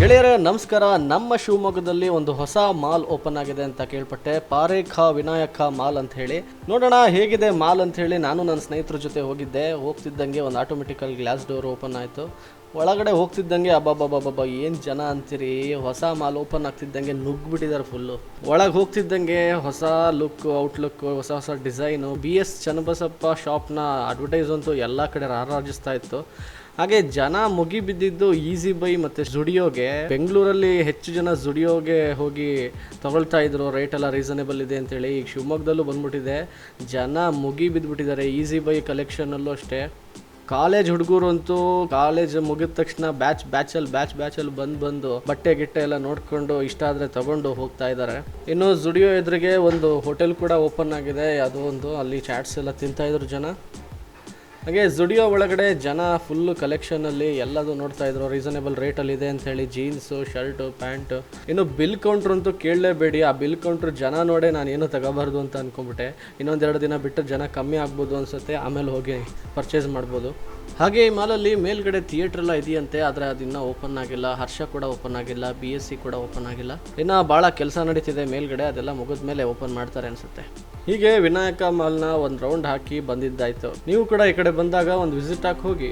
ಗೆಳೆಯರೇ ನಮಸ್ಕಾರ. ನಮ್ಮ ಶಿವಮೊಗ್ಗದಲ್ಲಿ ಒಂದು ಹೊಸ ಮಾಲ್ ಓಪನ್ ಆಗಿದೆ ಅಂತ ಕೇಳ್ಪಟ್ಟೆ. ಪಾರೇಖ ವಿನಾಯಕ ಮಾಲ್ ಅಂತ ಹೇಳಿ. ನೋಡೋಣ ಹೇಗಿದೆ ಮಾಲ್ ಅಂತ ಹೇಳಿ ನಾನು ನನ್ನ ಸ್ನೇಹಿತರ ಜೊತೆ ಹೋಗ್ತಿದ್ದಂಗೆ ಒಂದು ಆಟೋಮೆಟಿಕಲ್ ಗ್ಲಾಸ್ ಡೋರ್ ಓಪನ್ ಆಯಿತು. ಒಳಗಡೆ ಹೋಗ್ತಿದ್ದಂಗೆ ಅಬ್ಬಬ್ಬಬ್ಬಬ್ಬ ಏನು ಜನ ಅಂತೀರಿ. ಹೊಸ ಮಾಲ್ ಓಪನ್ ಆಗ್ತಿದ್ದಂಗೆ ನುಗ್ಗಿಬಿಟ್ಟಿದ್ದಾರೆ ಫುಲ್ಲು. ಒಳಗೆ ಹೋಗ್ತಿದ್ದಂಗೆ ಹೊಸ ಲುಕ್, ಔಟ್ಲುಕ್, ಹೊಸ ಹೊಸ ಡಿಸೈನು. BS ಚನ್ನಬಸಪ್ಪ ಶಾಪ್ನ ಅಡ್ವರ್ಟೈಸ್ ಅಂತೂ ಎಲ್ಲ ಕಡೆ ರಾರಾಜಿಸ್ತಾ ಇತ್ತು. ಹಾಗೆ ಜನ ಮುಗಿ ಬಿದ್ದಿದ್ದು ಈಸಿ ಬೈ ಮತ್ತು ಜುಡಿಯೋಗೆ. ಬೆಂಗಳೂರಲ್ಲಿ ಹೆಚ್ಚು ಜನ ಜುಡಿಯೋಗೆ ಹೋಗಿ ತಗೊಳ್ತಾ ಇದ್ರು, ರೇಟ್ ಎಲ್ಲ ರೀಸನೇಬಲ್ ಇದೆ ಅಂತೇಳಿ. ಈಗ ಶಿವಮೊಗ್ಗದಲ್ಲೂ ಬಂದ್ಬಿಟ್ಟಿದೆ, ಜನ ಮುಗಿ ಬಿದ್ದುಬಿಟ್ಟಿದ್ದಾರೆ. ಈಸಿ ಬೈ ಕಲೆಕ್ಷನಲ್ಲೂ ಅಷ್ಟೇ. ಕಾಲೇಜ್ ಹುಡುಗರು ಅಂತೂ ಕಾಲೇಜ್ ಮುಗಿದ ತಕ್ಷಣ ಬ್ಯಾಚಲ್ಲಿ ಬಂದು ಬಟ್ಟೆ ಗಿಟ್ಟೆ ಎಲ್ಲ ನೋಡ್ಕೊಂಡು ಇಷ್ಟ ಆದರೆ ತಗೊಂಡು ಹೋಗ್ತಾ ಇದ್ದಾರೆ. ಇನ್ನು ಜುಡಿಯೋ ಎದುರಿಗೆ ಒಂದು ಹೋಟೆಲ್ ಕೂಡ ಓಪನ್ ಆಗಿದೆ, ಅದು ಒಂದು. ಅಲ್ಲಿ ಚಾಟ್ಸ್ ಎಲ್ಲ ತಿಂತಾ ಇದ್ರು ಜನ. ಹಾಗೆ ಜುಡಿಯೋ ಒಳಗಡೆ ಜನ ಫುಲ್ಲು ಕಲೆಕ್ಷನಲ್ಲಿ ಎಲ್ಲದೂ ನೋಡ್ತಾ ಇದ್ರು, ರೀಸನೇಬಲ್ ರೇಟಲ್ಲಿ ಇದೆ ಅಂತ ಹೇಳಿ. Jeans, shirt, pant. ಇನ್ನು ಬಿಲ್ ಕೌಂಟ್ರ್ ಅಂತೂ ಕೇಳಲೇಬೇಡಿ. ಆ ಬಿಲ್ ಕೌಂಟ್ರ್ ಜನ ನೋಡೇ ನಾನು ಏನೂ ತಗೋಬಾರ್ದು ಅಂತ ಅಂದ್ಕೊಂಬಿಟ್ಟೆ. ಇನ್ನೊಂದೆರಡು ದಿನ ಬಿಟ್ಟು ಜನ ಕಮ್ಮಿ ಆಗ್ಬೋದು ಅನಿಸುತ್ತೆ, ಆಮೇಲೆ ಹೋಗಿ ಪರ್ಚೇಸ್ ಮಾಡ್ಬೋದು. ಹಾಗೆ ಈ ಮಾಲಲ್ಲಿ ಮೇಲ್ಗಡೆ ಥಿಯೇಟ್ರ್ ಎಲ್ಲ ಇದೆಯಂತೆ, ಆದರೆ ಅದು ಇನ್ನೂ ಓಪನ್ ಆಗಿಲ್ಲ. ಹರ್ಷ ಕೂಡ ಓಪನ್ ಆಗಿಲ್ಲ, BSC ಕೂಡ ಓಪನ್ ಆಗಿಲ್ಲ. ಇನ್ನು ಭಾಳ ಕೆಲಸ ನಡೀತಿದೆ ಮೇಲ್ಗಡೆ, ಅದೆಲ್ಲ ಮುಗಿದ ಮೇಲೆ ಓಪನ್ ಮಾಡ್ತಾರೆ ಅನಿಸುತ್ತೆ. ಹೀಗೆ ವಿನಾಯಕ ಮಾಲ್ನ ಒಂದು ರೌಂಡ್ ಹಾಕಿ ಬಂದಿದ್ದಾಯಿತು. ನೀವು ಕೂಡ ಈ ಕಡೆ ಬಂದಾಗ ಒಂದು ವಿಸಿಟ್ ಹಾಕಿ ಹೋಗಿ.